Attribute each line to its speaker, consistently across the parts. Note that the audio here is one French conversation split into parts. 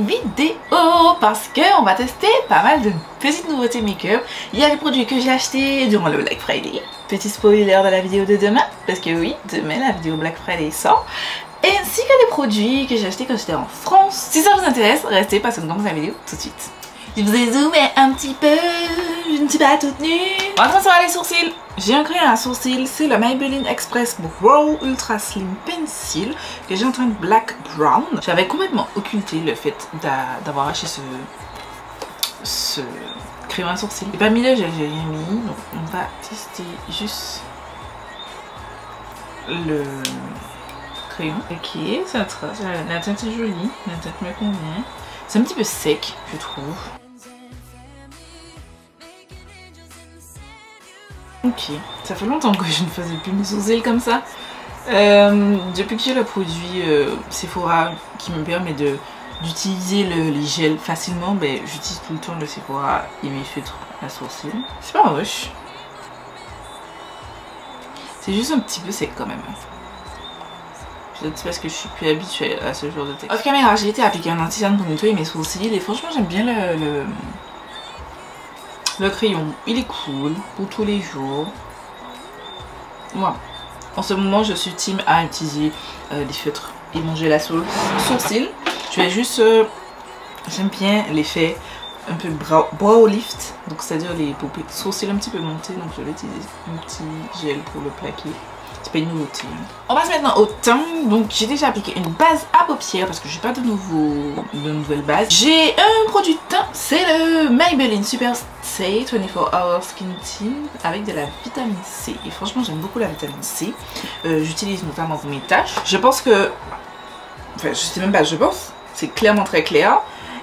Speaker 1: vidéo parce qu'on va tester pas mal de petites nouveautés make-up. Il y a des produits que j'ai achetés durant le Black Friday. Petit spoiler de la vidéo de demain, parce que oui, demain la vidéo Black Friday sort. Ainsi que des produits que j'ai achetés quand j'étais en France. Si ça vous intéresse, restez parce qu'on commence la vidéo tout de suite. Je vous ai zoomé un petit peu, je ne suis pas toute nue. On va commencer par les sourcils. J'ai un crayon à sourcils, c'est le Maybelline Express Brow Ultra Slim Pencil que j'ai en teinte Black Brown. J'avais complètement occulté le fait d'avoir acheté ce crayon à sourcils. J'ai pas mis le gel, j'ai rien mis, donc on va tester juste le crayon. Ok, ça trace, la teinte est jolie, la teinte me convient. C'est un petit peu sec, je trouve. Ok, ça fait longtemps que je ne faisais plus mes sourcils comme ça. Depuis que j'ai le produit Sephora qui me permet d'utiliser les gels facilement, ben, j'utilise tout le temps le Sephora et mes feutres à sourcils. C'est pas moche. C'est juste un petit peu sec quand même. C'est parce que je suis plus habituée à ce genre de texte. Off caméra, j'ai été appliquer un anti-cerne pour nettoyer mes sourcils et franchement j'aime bien le crayon. Il est cool pour tous les jours. Voilà. En ce moment je suis team à utiliser des feutres et mon gel à sourcils. Je vais juste... j'aime bien l'effet un peu brow lift. Donc c'est-à-dire les paupières sourcils un petit peu montés. Donc je vais utiliser un petit gel pour le plaquer. C'est pas une nouveauté. On passe maintenant au teint. Donc j'ai déjà appliqué une base à paupières parce que j'ai pas de nouvelles bases. J'ai un produit de teint, c'est le Maybelline Super Stay 24 Hour Skin Tint avec de la vitamine C. Et franchement j'aime beaucoup la vitamine C. J'utilise notamment pour mes taches. Je pense que... Enfin je sais même pas, je pense. C'est clairement très clair.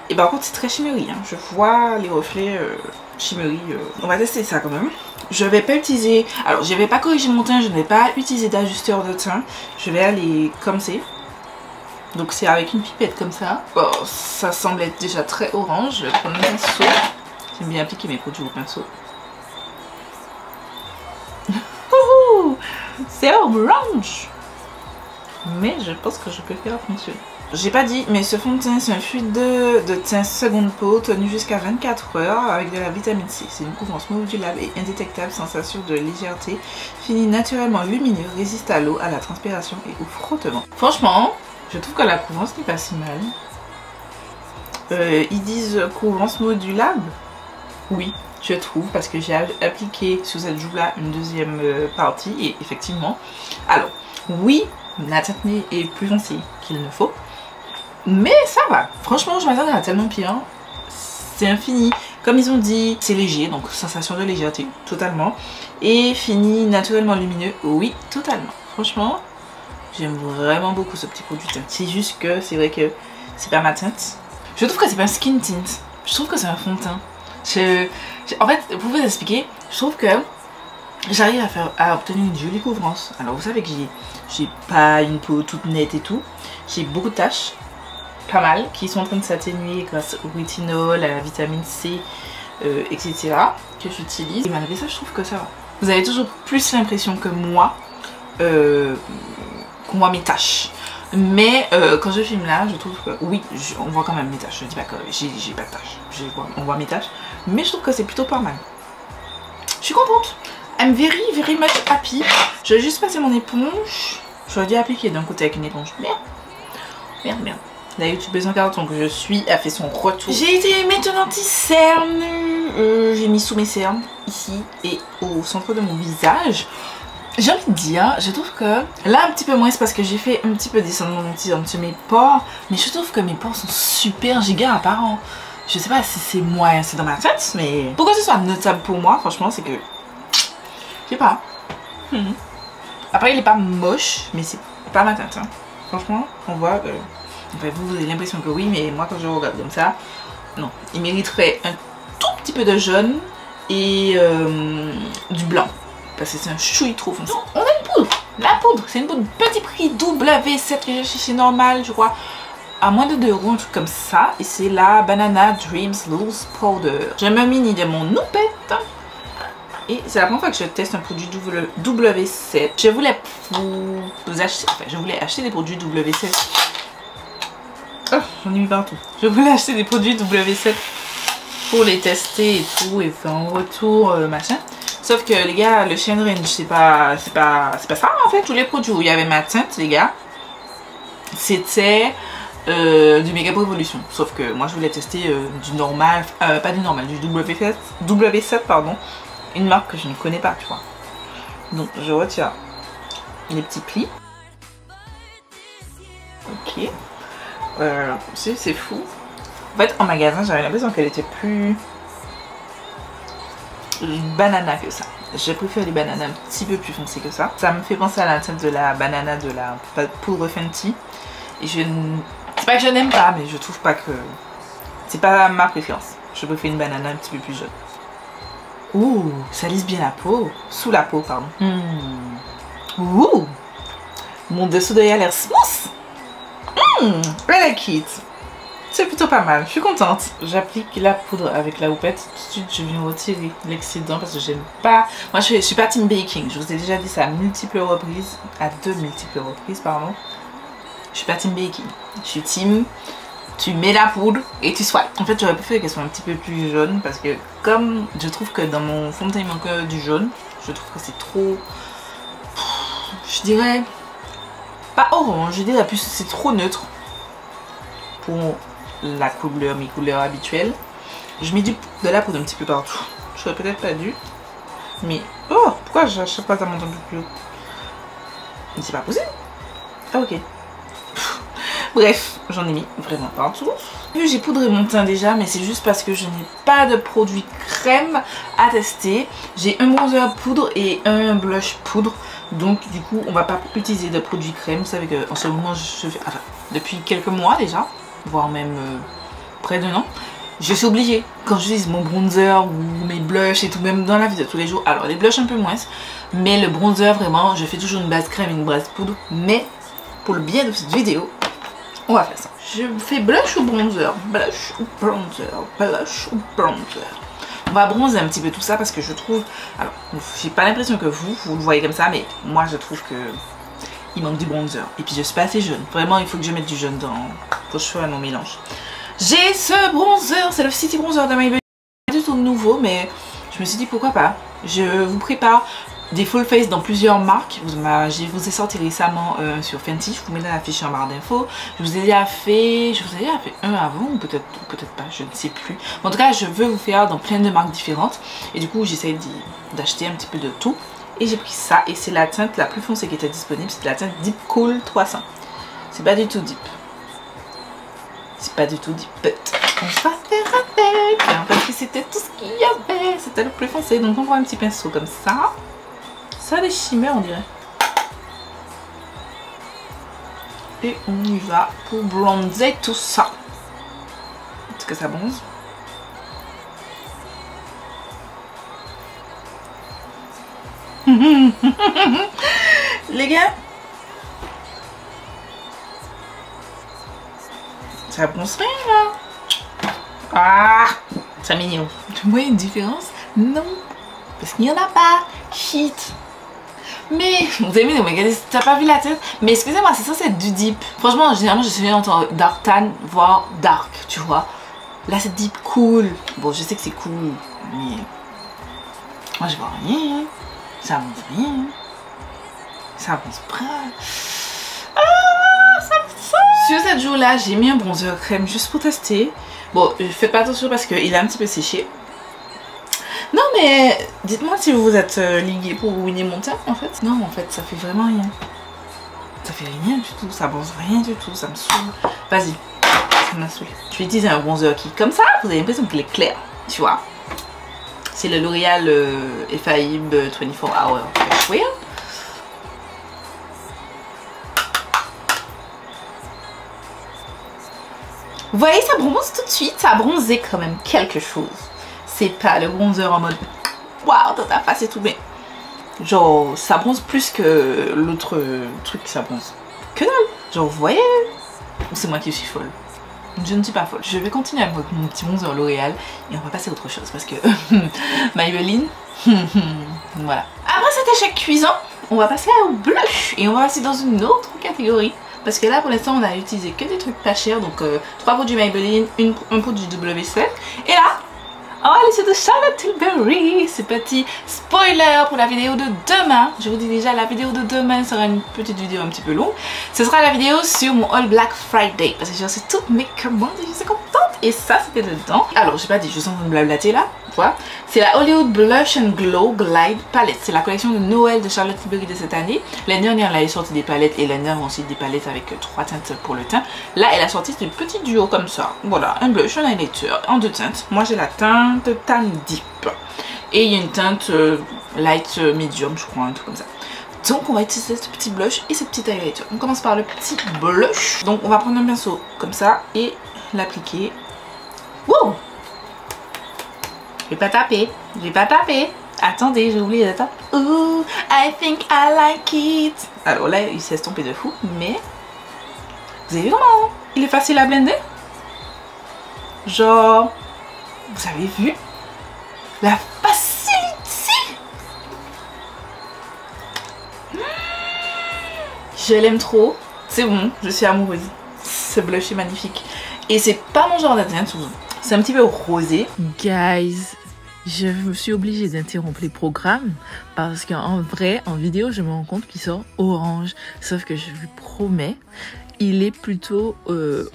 Speaker 1: Et par contre c'est très chimérique. Hein. Je vois les reflets chimériques. On va tester ça quand même. Je vais pas utiliser... Alors je vais pas corriger mon teint, je ne vais pas utiliser d'ajusteur de teint. Je vais aller comme c'est. Donc c'est avec une pipette comme ça. Bon, ça semble être déjà très orange. Je vais prendre un pinceau. J'aime bien appliquer mes produits au pinceau. C'est orange. Mais je pense que je peux faire fonctionner. J'ai pas dit, mais ce fond de teint c'est un fluide de teint seconde peau tenu jusqu'à 24 heures avec de la vitamine C. C'est une couvrance modulable et indétectable, sensation de légèreté, fini naturellement lumineux, résiste à l'eau, à la transpiration et au frottement. Franchement, je trouve que la couvrance n'est pas si mal. Ils disent couvrance modulable. Oui, je trouve, parce que j'ai appliqué sur cette joue là une deuxième partie et effectivement, alors oui, la teinte est plus foncée qu'il ne faut. Mais ça va, franchement je m'attendais à tellement pire. C'est infini, comme ils ont dit, c'est léger, donc sensation de légèreté, totalement. Et fini naturellement lumineux, oui, totalement. Franchement, j'aime vraiment beaucoup ce petit produit. C'est juste que c'est vrai que c'est pas ma teinte. Je trouve que c'est pas un skin tint, je trouve que c'est un fond de teint. En fait, pour vous expliquer, je trouve que j'arrive à obtenir une jolie couvrance. Alors vous savez que j'ai pas une peau toute nette et tout. J'ai beaucoup de taches, pas mal, qui sont en train de s'atténuer grâce au rétinol, à la vitamine C, etc. que j'utilise. Et malgré ça, je trouve que ça va. Vous avez toujours plus l'impression que moi, qu'on voit mes taches. Mais quand je filme là, je trouve que oui, on voit quand même mes taches. Je dis pas que j'ai pas de taches. On voit mes taches. Mais je trouve que c'est plutôt pas mal. Je suis contente. I'm very much happy. Je vais juste passer mon éponge. J'aurais dû appliquer d'un côté avec une éponge. Merde. La YouTube 240 que je suis a fait son retour. J'ai été maintenant anti-cerne. J'ai mis sous mes cernes, ici et au centre de mon visage. J'ai envie de dire, je trouve que là un petit peu moins, c'est parce que j'ai fait un petit peu descendre mon anti-cerne sur mes pores. Mais je trouve que mes pores sont super giga apparents. Je sais pas si c'est moi, c'est dans ma tête, mais pourquoi ce soit notable pour moi, franchement, c'est que je sais pas. Après, il est pas moche, mais c'est pas ma tête. Hein. Franchement, on voit que... Enfin, vous avez l'impression que oui, mais moi, quand je regarde comme ça, non. Il mériterait un tout petit peu de jaune et du blanc. Parce que c'est un chouille trop foncé. On a une poudre. La poudre, c'est une poudre petit prix W7 que j'ai chez Normal, je crois. À moins de 2 €, un truc comme ça. Et c'est la Banana Dreams Loose Powder. J'ai même mini de mon Noupette. Et c'est la première fois que je teste un produit W7. Je voulais vous acheter, enfin, je voulais acheter des produits W7 Oh, j'en ai mis partout. Je voulais acheter des produits W7 pour les tester et tout et faire un retour machin. Sauf que les gars, le Shine Range c'est pas ça en fait. Tous les produits où il y avait ma teinte les gars, c'était du Makeup Revolution. Sauf que moi je voulais tester du normal, pas du normal, du W7 pardon. Une marque que je ne connais pas tu vois. Donc je retire les petits plis. Ok. C'est fou. En fait en magasin j'avais l'impression qu'elle était plus banana que ça. J'ai préféré les bananas un petit peu plus foncées que ça. Ça me fait penser à la teinte de la banana de la poudre Fenty. Et c'est pas que je n'aime pas, mais je trouve pas que... C'est pas ma préférence. Je préfère une banana un petit peu plus jaune. Ouh, ça lisse bien la peau. Sous la peau, pardon. Ouh, mon dessous d'œil a l'air smooth. I like it. C'est plutôt pas mal, je suis contente. J'applique la poudre avec la houppette. Tout de suite, je viens retirer l'excédent parce que j'aime pas. Moi, je suis pas team baking. Je vous ai déjà dit ça à multiples reprises. À de multiples reprises, pardon. Je suis pas team baking. Je suis team. Tu mets la poudre et tu swipes. En fait, j'aurais préféré qu'elle soit un petit peu plus jaune parce que, comme je trouve que dans mon fond de teint il manque du jaune, je trouve que c'est trop. Je dirais. Pas orange, je dirais plus c'est trop neutre pour la couleur, mes couleurs habituelles. Je mets de la poudre un petit peu partout. Je serais peut-être pas dû. Mais oh, pourquoi je sais pas ça monte un peu plus haut? Mais c'est pas possible. Ah ok. Bref, j'en ai mis vraiment partout. J'ai poudré mon teint déjà, mais c'est juste parce que je n'ai pas de produit crème à tester. J'ai un bronzer poudre et un blush poudre. Donc du coup, on va pas utiliser de produit crème. Vous savez qu'en ce moment, je fais... Enfin, depuis quelques mois déjà, voire même près d'un an, je suis obligée, quand j'utilise mon bronzer ou mes blushs et tout, même dans la vie de tous les jours, alors les blushs un peu moins, mais le bronzer vraiment, je fais toujours une base crème et une base poudre, mais pour le bien de cette vidéo, on va faire ça. Je fais blush ou bronzer, blush ou bronzer, blush ou bronzer. On va bronzer un petit peu tout ça parce que je trouve, alors j'ai pas l'impression que vous le voyez comme ça, mais moi je trouve que il manque du bronzer. Et puis je suis pas assez jaune. Vraiment, il faut que je mette du jaune dans vos cheveux à mon mélange. J'ai ce bronzer, c'est le City Bronzer de Maybelline. Pas du tout nouveau, mais je me suis dit pourquoi pas. Je vous prépare des full face dans plusieurs marques. Je vous ai sorti récemment sur Fenty. Je vous mets dans la fiche en barre d'infos. Je vous ai déjà fait un avant ou peut-être pas, je ne sais plus. En tout cas, je veux vous faire dans plein de marques différentes. Et du coup, j'essaie d'acheter un petit peu de tout. Et j'ai pris ça et c'est la teinte la plus foncée qui était disponible. C'était la teinte Deep Cool 300. C'est pas du tout deep. C'est pas du tout deep. But on va faire avec. Hein, parce que c'était tout ce qu'il y avait. C'était le plus foncé. Donc on voit un petit pinceau comme ça. Ça a des shimmers on dirait. Et on y va pour bronzer tout ça. Est-ce que ça bronze? Les gars, ça bronze rien là. Ah, c'est mignon. Tu vois une différence? Non, parce qu'il n'y en a pas. Shit. Mais vous avez mis, regardez, t'as pas vu la tête? Mais excusez-moi, c'est censé être du deep. Franchement, généralement, je suis entre dark tan, voire dark, tu vois. Là, c'est deep cool. Bon, je sais que c'est cool, mais moi, je vois rien. Ça avance rien. Ça avance pas. Ah, ça me sent. Sur cette jour-là, j'ai mis un bronzer crème juste pour tester. Bon, faites pas attention parce qu'il est un petit peu séché. Non, mais dites-moi si vous êtes ligué pour ruiner mon teint en fait. Non, en fait, ça fait vraiment rien. Ça fait rien du tout. Ça bronze rien du tout. Ça me saoule. Vas-y. Ça m'a saoulé. Je vais utiliser un bronzer qui, comme ça, vous avez l'impression qu'il est clair. Tu vois. C'est le L'Oréal Effaib 24 Hour Fresh Wear. Vous voyez, ça bronze tout de suite. Ça a bronzé quand même quelque chose. C'est pas le bronzer en mode waouh dans ta face et tout, mais genre ça bronze plus que l'autre truc ça bronze. Que dalle. Genre vous voyez. Ou c'est moi qui suis folle? Je ne suis pas folle. Je vais continuer avec mon petit bronzer L'Oréal et on va passer à autre chose parce que Maybelline. Voilà. Après cet échec cuisant, on va passer au blush et on va passer dans une autre catégorie parce que là pour l'instant on a utilisé que des trucs pas chers, donc 3 pots du Maybelline, un pot du W7 et là on va aller sur de Charlotte Tilbury. C'est petit spoiler pour la vidéo de demain. Je vous dis déjà, la vidéo de demain sera une petite vidéo un petit peu longue. Ce sera la vidéo sur mon All Black Friday, parce que j'ai reçu toutes mes commandes et je suis contente. Et ça c'était dedans. Alors j'ai pas dit, je suis en train de blablater là. Voilà. C'est la Hollywood Blush and Glow Glide Palette. C'est la collection de Noël de Charlotte Tilbury de cette année. L'année dernière elle avait sorti des palettes et l'année dernière aussi des palettes avec 3 teintes pour le teint. Là elle a sorti ce petit duo comme ça. Voilà, un blush, un highlighter en 2 teintes. Moi j'ai la teinte Tan Deep et il y a une teinte light medium, je crois, un truc comme ça. Donc on va utiliser ce petit blush et ce petit highlighter. On commence par le petit blush. Donc on va prendre un pinceau comme ça et l'appliquer. Wow! Je vais pas taper, je vais pas taper. Attendez, j'ai oublié de taper. Ooh, I think I like it. Alors là, il s'est estompé de fou, mais vous avez vu comment il est facile à blender? Genre, vous avez vu la facilité? Je l'aime trop. C'est bon, je suis amoureuse. Ce blush est magnifique. Et c'est pas mon genre de teinte. C'est un petit peu rosé. Guys, je me suis obligée d'interrompre les programmes parce qu'en vrai, en vidéo, je me rends compte qu'il sort orange. Sauf que je vous promets, il est plutôt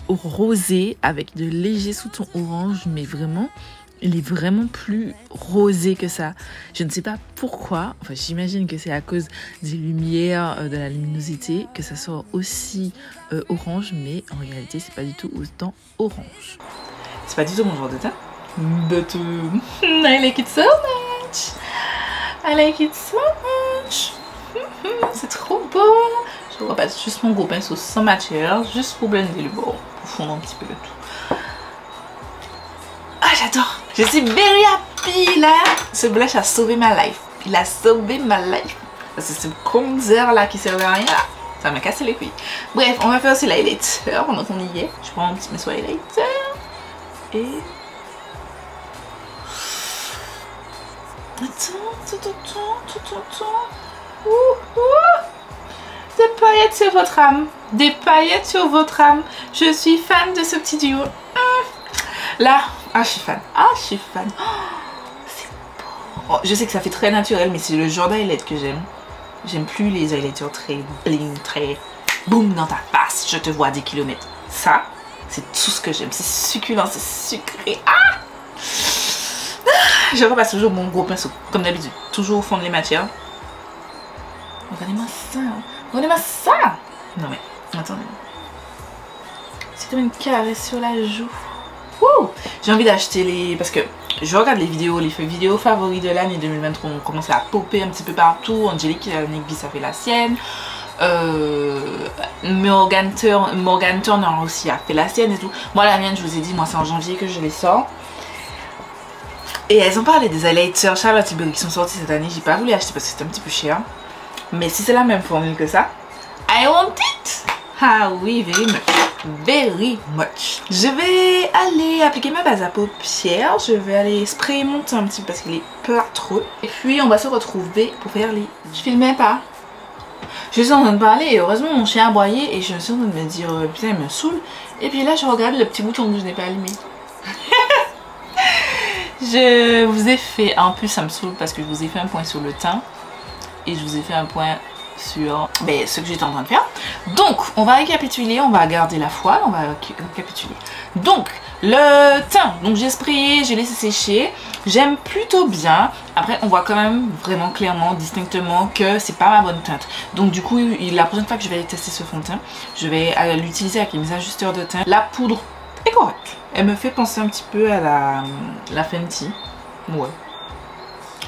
Speaker 1: rosé avec de légers sous-tons orange, mais vraiment, il est vraiment plus rosé que ça. Je ne sais pas pourquoi. Enfin, j'imagine que c'est à cause des lumières, de la luminosité, que ça sort aussi orange, mais en réalité, c'est pas du tout autant orange. C'est pas du tout mon genre de teint. But I like it so much. I like it so much. C'est trop beau. Je repasse juste mon gros pinceau sans matière, juste pour blender le bord, pour fondre un petit peu le tout. Ah, j'adore. Je suis very happy là. Ce blush a sauvé ma life. Il a sauvé ma life. Parce que ce concealer là qui servait à rien là, ça m'a cassé les couilles. Bref, on va faire aussi l'highlighter pendant qu'on y est. Je prends un petit pinceau highlighter. Et... Attends. Des paillettes sur votre âme. Des paillettes sur votre âme. Je suis fan de ce petit duo. Là, ah, je suis fan. Ah, je suis fan. Oh, c'est beau. Oh, je sais que ça fait très naturel, mais c'est le genre d'highlight que j'aime. J'aime plus les highlighters très bling, très boum dans ta face. Je te vois à des kilomètres. Ça, c'est tout ce que j'aime. C'est succulent, c'est sucré. Ah! Je repasse toujours mon gros pinceau, comme d'habitude. Toujours au fond les matières. Regardez-moi ça. Regardez-moi ça. Non mais, attendez. C'est comme une caresse sur la joue. J'ai envie d'acheter les... Parce que je regarde les vidéos favoris de l'année 2023. On commence à popper un petit peu partout. Angélique Nigby, a fait la sienne. Morgan Turner aussi a fait la sienne et tout. Moi la mienne, je vous ai dit, moi c'est en janvier que je les sors. Et elles ont parlé des highlighters Charlotte Tilbury qui sont sortis cette année. J'ai pas voulu acheter parce que c'était un petit peu cher. Mais si c'est la même formule que ça, I want it. Ah oui, very much. Very much. Je vais aller appliquer ma base à paupières. Je vais aller sprayer mon teint un petit peu parce qu'il est plâtreux. Et puis on va se retrouver pour faire les... Je filmais pas. Je suis en train de parler et heureusement mon chien a aboyé et je suis en train de me dire putain il me saoule. Et puis là je regarde le petit bouton que je n'ai pas allumé. Je vous ai fait, en plus ça me saoule parce que je vous ai fait un point sur le teint et je vous ai fait un point sur ce que j'étais en train de faire. Donc on va récapituler, on va garder la foi, on va récapituler. Donc le teint, donc j'ai sprayé, j'ai laissé sécher, j'aime plutôt bien. Après on voit quand même vraiment clairement, distinctement que c'est pas ma bonne teinte. Donc du coup la prochaine fois que je vais tester ce fond de teint, je vais l'utiliser avec mes ajusteurs de teint. La poudre est correcte. Elle me fait penser un petit peu à la Fenty. Ouais.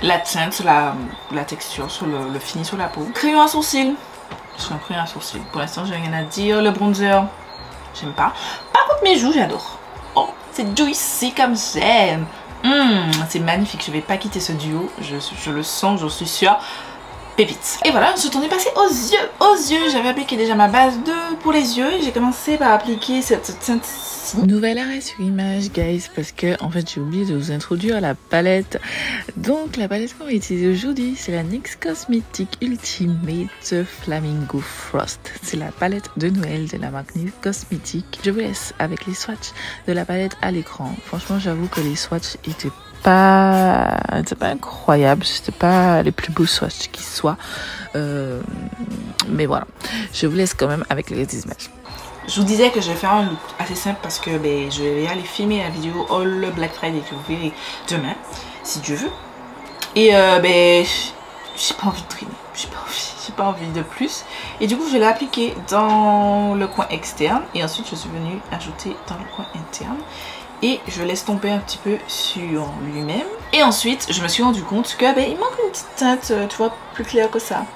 Speaker 1: La teinte, la texture, sur le fini sur la peau. Crayon à sourcils. Je suis un crayon à sourcils. Pour l'instant, j'ai rien à dire. Le bronzer, j'aime pas. Par contre, mes joues, j'adore. Oh, c'est juicy comme j'aime. C'est magnifique. Je vais pas quitter ce duo. Je le sens, j'en suis sûre. pépites. Et voilà, ensuite on est passé aux yeux. Aux yeux, j'avais appliqué déjà ma base pour les yeux et j'ai commencé par appliquer cette teinte-ci. Nouvel arrêt sur image, guys, parce que en fait j'ai oublié de vous introduire la palette. Donc la palette qu'on va utiliser aujourd'hui, c'est la NYX Cosmetics Ultimate Flamingo Frost. C'est la palette de Noël de la marque NYX Cosmetics. Je vous laisse avec les swatchs de la palette à l'écran. Franchement, j'avoue que les swatchs étaient pas incroyable, c'était pas les plus beaux swatchs qui soient, mais voilà, je vous laisse quand même avec les images. Je vous disais que je vais faire un look assez simple parce que je vais aller filmer la vidéo All Black Friday que vous verrez demain si Dieu veut, et j'ai pas envie de traîner, j'ai pas envie de plus, et du coup je l'ai appliqué dans le coin externe et ensuite je suis venue ajouter dans le coin interne. Et je laisse tomber un petit peu sur lui-même. Et ensuite, je me suis rendu compte que il manque une petite teinte, tu vois, plus claire que ça.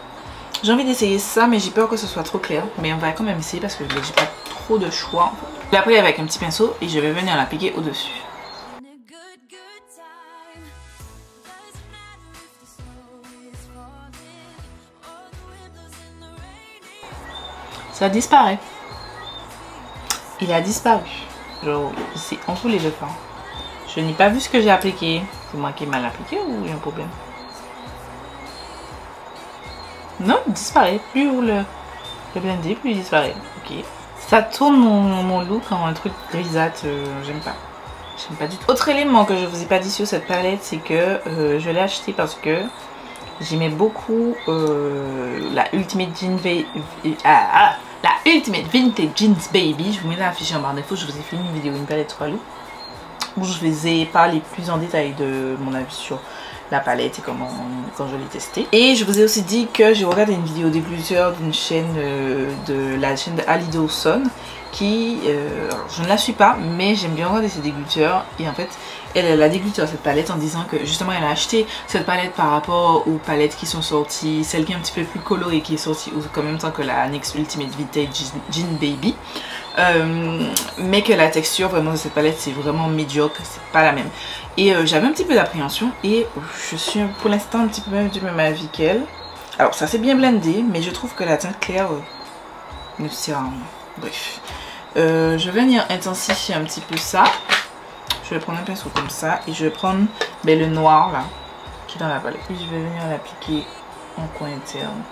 Speaker 1: J'ai envie d'essayer ça, mais j'ai peur que ce soit trop clair. Mais on va quand même essayer parce que j'ai pas trop de choix. En fait. Je l'ai appris avec un petit pinceau et je vais venir l'appliquer au-dessus. Ça disparaît. Il a disparu. Genre ici, on voulait le faire. Je n'ai pas vu ce que j'ai appliqué. C'est moi qui ai mal appliqué ou j'ai un problème? Non, il disparaît. Plus vous le blendez, plus il disparaît. Ok. Ça tourne mon look en un truc grisâtre. J'aime pas. J'aime pas du tout. Autre élément que je vous ai pas dit sur cette palette, c'est que je l'ai acheté parce que j'aimais beaucoup la Ultimate Ultimate Vintage Jeans Baby. Je vous mets la fiche en barre d'infos. Je vous ai fait une vidéo, une palette 3 looks, où je vous ai parlé plus en détail de mon avis sur la palette et comment quand je l'ai testée. Et je vous ai aussi dit que j'ai regardé une vidéo d'égluteur d'une chaîne de la chaîne de Ali Dawson qui, je ne la suis pas, mais j'aime bien regarder ses dégluteurs. Et en fait, elle a dégluté cette palette en disant que justement elle a acheté cette palette par rapport aux palettes qui sont sorties, celle qui est un petit peu plus colorée qui est sortie en même temps que la NYX Ultimate Vintage Jean Baby, mais que la texture vraiment de cette palette c'est vraiment médiocre, c'est pas la même. Et j'avais un petit peu d'appréhension et je suis pour l'instant un petit peu même du même avis qu'elle. Alors ça s'est bien blendé, mais je trouve que la teinte claire ne sert à rien. Bref, je vais venir intensifier un petit peu ça. Je vais prendre un pinceau comme ça et je vais prendre le noir là qui est dans la palette. Puis je vais venir l'appliquer en coin interne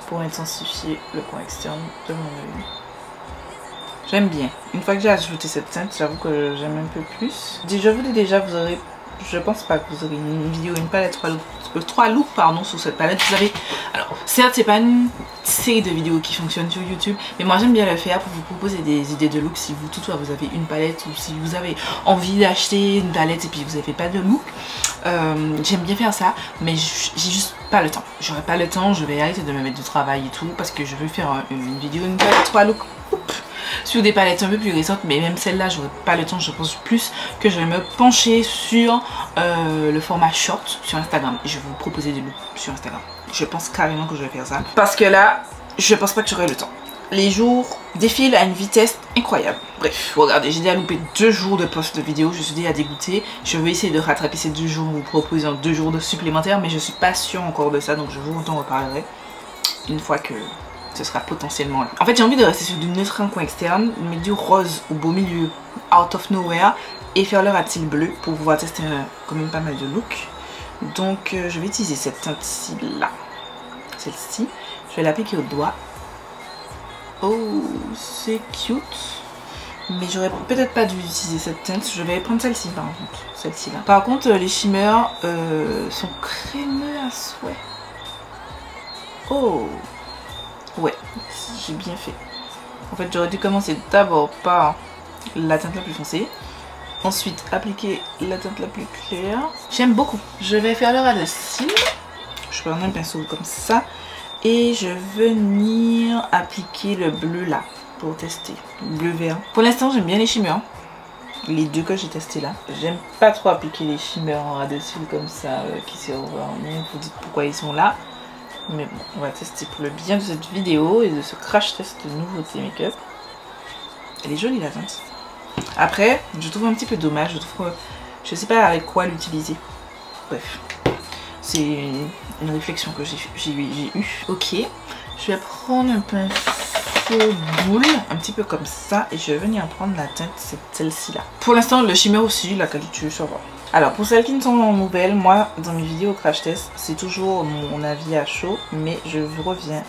Speaker 1: pour intensifier le coin externe de mon œil. J'aime bien. Une fois que j'ai ajouté cette teinte, j'avoue que j'aime un peu plus. Je vous dis déjà, vous aurez, je pense pas que vous aurez une vidéo, une palette 3 looks pardon sur cette palette. Vous avez, alors certes c'est pas une série de vidéos qui fonctionne sur YouTube, mais moi j'aime bien le faire pour vous proposer des idées de look si vous toutefois vous avez une palette ou si vous avez envie d'acheter une palette et puis vous n'avez pas de look. J'aime bien faire ça, mais j'ai juste pas le temps. J'aurai pas le temps, je vais arrêter de me mettre du travail et tout parce que je veux faire une vidéo, une palette 3 looks sur des palettes un peu plus récentes, mais même celle-là j'aurai pas le temps. Je pense plus que je vais me pencher sur le format short sur Instagram. Je vais vous proposer des looks sur Instagram. Je pense carrément que je vais faire ça parce que là je pense pas que j'aurai le temps. Les jours défilent à une vitesse incroyable. Bref, regardez, j'ai déjà loupé 2 jours de post de vidéo, je suis déjà dégoûtée. Je vais essayer de rattraper ces 2 jours, vous proposant 2 jours de supplémentaires, mais je suis pas sûre encore de ça, donc je vous en reparlerai une fois que ce sera potentiellement là. En fait, j'ai envie de rester sur du neutre en coin externe, mais du rose au beau milieu, out of nowhere, et faire leur à-t-il bleu pour pouvoir tester quand même pas mal de looks. Donc je vais utiliser cette teinte-ci là, celle-ci. Je vais l'appliquer au doigt. Oh, c'est cute. Mais j'aurais peut-être pas dû utiliser cette teinte. Je vais prendre celle-ci par contre. Celle-ci là. Par contre, les shimmers sont crémeux à souhait. Oh, ouais, j'ai bien fait. En fait, j'aurais dû commencer d'abord par la teinte la plus foncée. Ensuite, appliquer la teinte la plus claire. J'aime beaucoup. Je vais faire le ras de cils. Je prends un pinceau comme ça. Et je vais venir appliquer le bleu là pour tester. Bleu vert. Pour l'instant, j'aime bien les shimmers. Les 2 que j'ai testé là. J'aime pas trop appliquer les shimmers en ras de cils comme ça qui servent à rien. Vous dites pourquoi ils sont là. Mais bon, on va tester pour le bien de cette vidéo et de ce crash test de nouveauté make-up. Elle est jolie la teinte. Après, je trouve un petit peu dommage. Je sais pas avec quoi l'utiliser. Bref. C'est une réflexion que j'ai eue. Ok, je vais prendre un pinceau boule, un petit peu comme ça, et je vais venir prendre la teinte, c'est celle-ci là. Pour l'instant, le shimmer aussi, la qualité, ça va. Alors pour celles qui ne sont pas nouvelles, moi dans mes vidéos crash test, c'est toujours mon avis à chaud, mais je vous reviens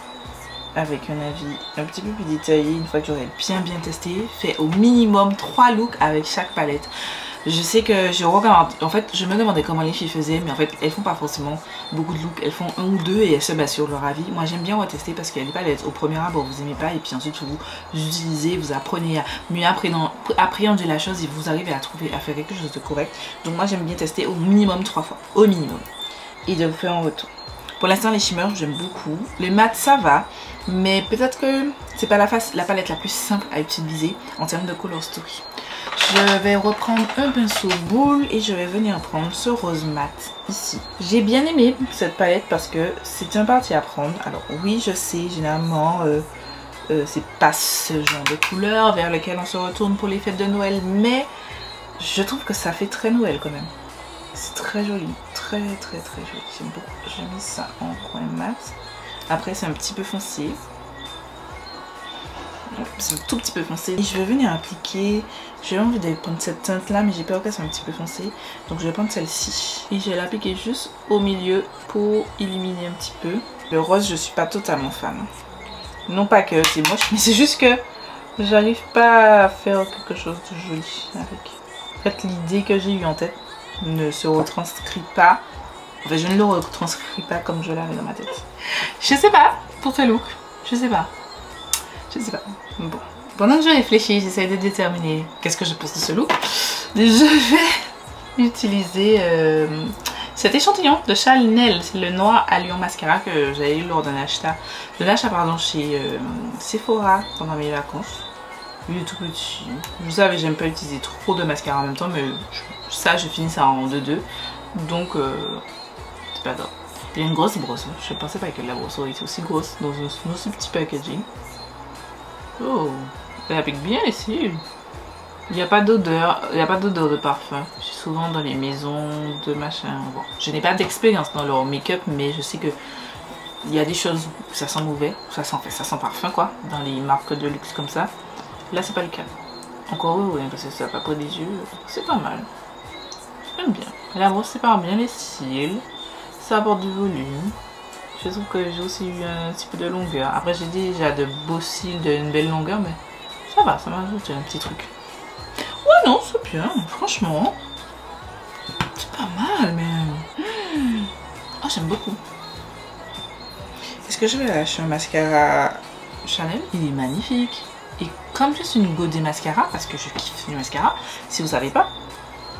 Speaker 1: avec un avis un petit peu plus détaillé une fois que j'aurai bien testé, fait au minimum 3 looks avec chaque palette. Je sais que je regarde, en fait je me demandais comment les filles faisaient, mais en fait elles font pas forcément beaucoup de looks, elles font un ou deux et elles se basent sur leur avis. Moi j'aime bien retester parce qu'il y a des palettes au premier abord vous aimez pas et puis ensuite vous utilisez, vous apprenez à mieux appréhender la chose et vous arrivez à faire quelque chose de correct. Donc moi j'aime bien tester au minimum 3 fois, au minimum, et de vous faire un retour. Pour l'instant les shimmers j'aime beaucoup, les mats ça va, mais peut-être que c'est pas la palette la plus simple à utiliser en termes de color story. Je vais reprendre un pinceau boule et je vais venir prendre ce rose mat ici. J'ai bien aimé cette palette parce que c'est un parti à prendre. Alors oui je sais généralement c'est pas ce genre de couleur vers lequel on se retourne pour les fêtes de Noël, mais je trouve que ça fait très Noël quand même. C'est très joli, très joli, j'aime beaucoup. J'ai mis ça en coin mat. Après c'est un petit peu foncé. C'est un tout petit peu foncé. Et je vais venir appliquer. J'ai envie de prendre cette teinte là, mais j'ai peur qu'elle soit un petit peu foncée. Donc je vais prendre celle-ci. Et je vais l'appliquer juste au milieu pour illuminer un petit peu. Le rose, je suis pas totalement fan. Non pas que c'est moche, mais c'est juste que j'arrive pas à faire quelque chose de joli avec. En fait, l'idée que j'ai eue en tête ne se retranscrit pas. Enfin, je ne le retranscris pas comme je l'avais dans ma tête. Je sais pas pour ce look. Je sais pas. Bon. Pendant que je réfléchis, j'essaie de déterminer qu'est-ce que je pense de ce look. Je vais utiliser cet échantillon de Chanel. C'est le noir à Lyon mascara que j'avais eu lors d'un achat chez Sephora pendant mes vacances. Il est tout petit. Vous savez, j'aime pas utiliser trop de mascara en même temps, mais ça, je finis ça en 2-2. Donc, c'est pas grave. Il y a une grosse brosse. Je pensais pas que la brosse aurait été aussi grosse dans un aussi petit packaging. Oh, elle applique bien ici. Il n'y a pas d'odeur, de parfum. Je suis souvent dans les maisons de machin. Bon, je n'ai pas d'expérience dans leur make-up, mais je sais que il y a des choses où ça sent mauvais, ça sent parfum quoi, dans les marques de luxe comme ça. Là, c'est pas le cas. Encore heureux, hein, parce que ça pas des yeux, c'est pas mal. J'aime bien. La brosse sépare bien les cils, ça apporte du volume. Je trouve que j'ai aussi eu un petit peu de longueur. Après j'ai déjà de beaux cils d'une belle longueur, mais ça va, ça m'a ajouté un petit truc. Ouais non, c'est bien, franchement. C'est pas mal mais... Oh j'aime beaucoup. Est-ce que je vais acheter un mascara Chanel? Il est magnifique. Et comme je suis une go des mascaras, parce que je kiffe les mascaras, si vous savez pas,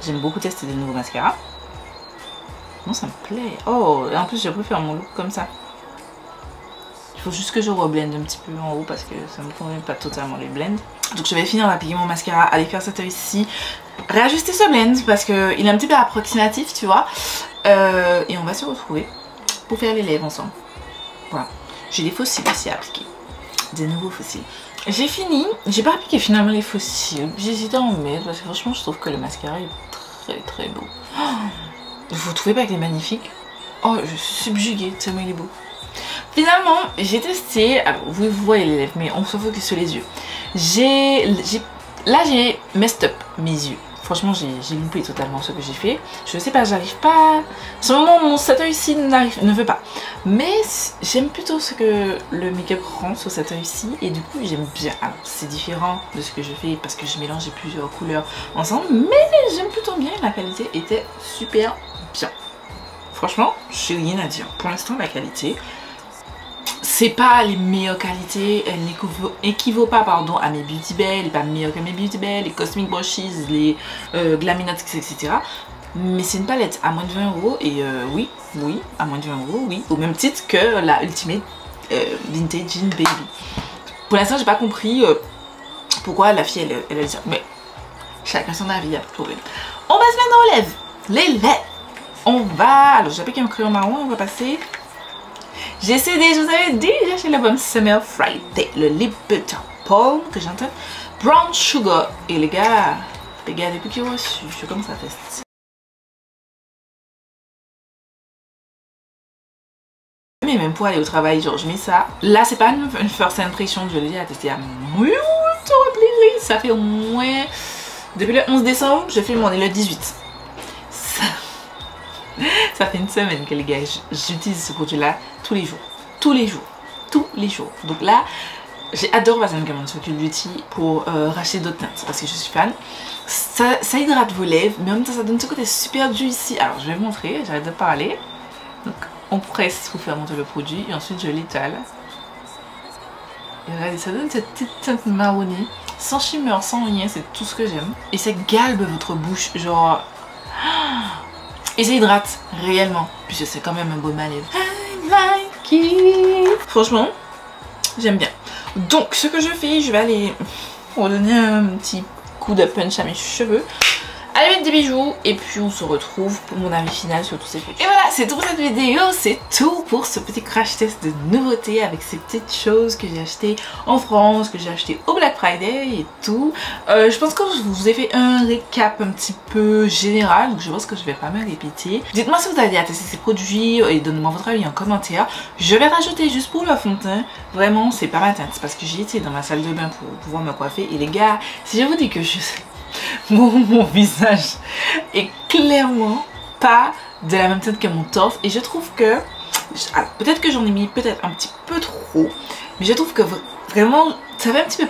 Speaker 1: j'aime beaucoup tester des nouveaux mascaras. Non, ça me plaît. Oh, et en plus, je préfère mon look comme ça. Il faut juste que je reblende un petit peu en haut parce que ça ne me convient pas totalement les blends. Donc, je vais finir d'appliquer mon mascara, aller faire cet œil-ci, réajuster ce blend parce qu'il est un petit peu approximatif, tu vois. Et on va se retrouver pour faire les lèvres ensemble. Voilà. J'ai des faux cils aussi à appliquer. Des nouveaux faux cils. J'ai fini. J'ai pas appliqué finalement les faux cils. J'hésitais à en mettre parce que franchement, je trouve que le mascara est très beau. Oh, vous trouvez pas qu'il est magnifique? Oh, je suis subjuguée tellement il est beau. Finalement, j'ai testé. Alors, vous voyez les lèvres, mais on se focus sur les yeux. Là, j'ai messed up mes yeux. Franchement, j'ai loupé totalement ce que j'ai fait. Je sais pas, j'arrive pas. En ce moment, cet œil-ci ne veut pas. Mais j'aime plutôt ce que le make-up rend sur cet œil-ci. Et du coup, j'aime bien. Alors, c'est différent de ce que je fais parce que j'ai mélangé plusieurs couleurs ensemble. Mais j'aime plutôt bien. La qualité était super bien. Franchement, j'ai rien à dire. Pour l'instant, la qualité, c'est pas les meilleures qualités, elle n'équivaut pas pardon, à mes Beauty Bay, elle n'est pas meilleure que mes Beauty Bay, les Cosmic Brushes, les Glaminax, etc. Mais c'est une palette à moins de 20 € et oui, à moins de 20 €, oui, au même titre que la Ultimate Vintage in Baby. Pour l'instant, j'ai pas compris pourquoi la fille elle a dit ça, mais chacun son avis, pour elle. On va se mettre dans les lèvres, les lèvres. On va, alors j'applique un crayon marron, on va passer. J'ai cédé, je vous avais déjà chez l'album Summer Friday, le lip butter palm que j'entends, brown sugar. Et les gars, depuis que j'ai reçu, je commence à tester. mais même pour aller au travail, genre je mets ça. Là c'est pas une first impression, je l'ai déjà testé à oui, ça fait au moins depuis le 11 décembre, je filme, on est le 18. Ça fait une semaine que les gars, j'utilise ce produit là tous les jours. Tous les jours. Tous les jours. Donc là, j'adore Vaseline Command Focus Beauty pour racheter d'autres teintes parce que je suis fan. Ça hydrate vos lèvres, mais en même temps ça donne ce côté super juicy. Alors je vais vous montrer, j'arrête de parler. Donc on presse pour faire monter le produit et ensuite je l'étale. Et regardez, ça donne cette petite teinte marronnée, sans shimmer, sans rien, c'est tout ce que j'aime. Et ça galbe votre bouche, genre... Et ça hydrate réellement, puisque c'est quand même un beau malève. I like it. Franchement, j'aime bien. Donc ce que je fais, je vais aller pour donner un petit coup de punch à mes cheveux, aller mettre des bijoux et puis on se retrouve pour mon avis final sur tous ces produits. Et voilà, c'est tout pour cette vidéo, c'est tout pour ce petit crash test de nouveautés avec ces petites choses que j'ai achetées en France, que j'ai achetées au Black Friday et tout. Je pense que je vous ai fait un récap un petit peu général, donc je pense que je vais pas me répéter. Dites-moi si vous avez testé ces produits et donnez-moi votre avis en commentaire. Je vais rajouter juste pour le fond de teint, vraiment c'est pas ma teinte, c'est parce que j'ai été dans ma salle de bain pour pouvoir me coiffer et les gars, si je vous dis que mon visage est clairement pas de la même teinte que mon torse et je trouve que peut-être que j'en ai mis peut-être un petit peu trop, mais je trouve que vraiment ça fait un petit peu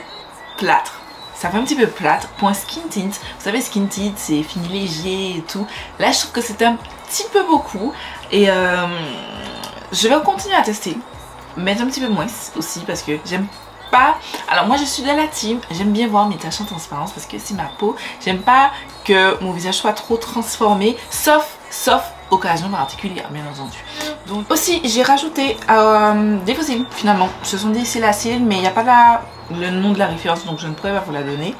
Speaker 1: plâtre. Ça fait un petit peu plâtre pour un skin tint. Vous savez, skin tint c'est fini léger et tout. Là je trouve que c'est un petit peu beaucoup et je vais continuer à tester, mettre un petit peu moins aussi parce que j'aime pas. Alors moi je suis de la team, j'aime bien voir mes taches en transparence parce que c'est ma peau. J'aime pas que mon visage soit trop transformé, sauf occasion particulière bien entendu. Donc aussi j'ai rajouté des fossiles finalement. Ce sont des Célaciles mais il n'y a pas le nom de la référence donc je ne pourrais pas vous la donner.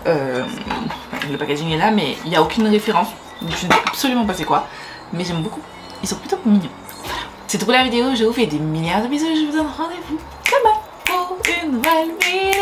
Speaker 1: Le packaging est là mais il n'y a aucune référence. Donc je ne sais absolument pas c'est quoi. Mais j'aime beaucoup. Ils sont plutôt mignons. Voilà. C'est tout pour la vidéo, je vous fais des milliards de bisous et je vous donne rendez-vous demain pour une nouvelle vidéo.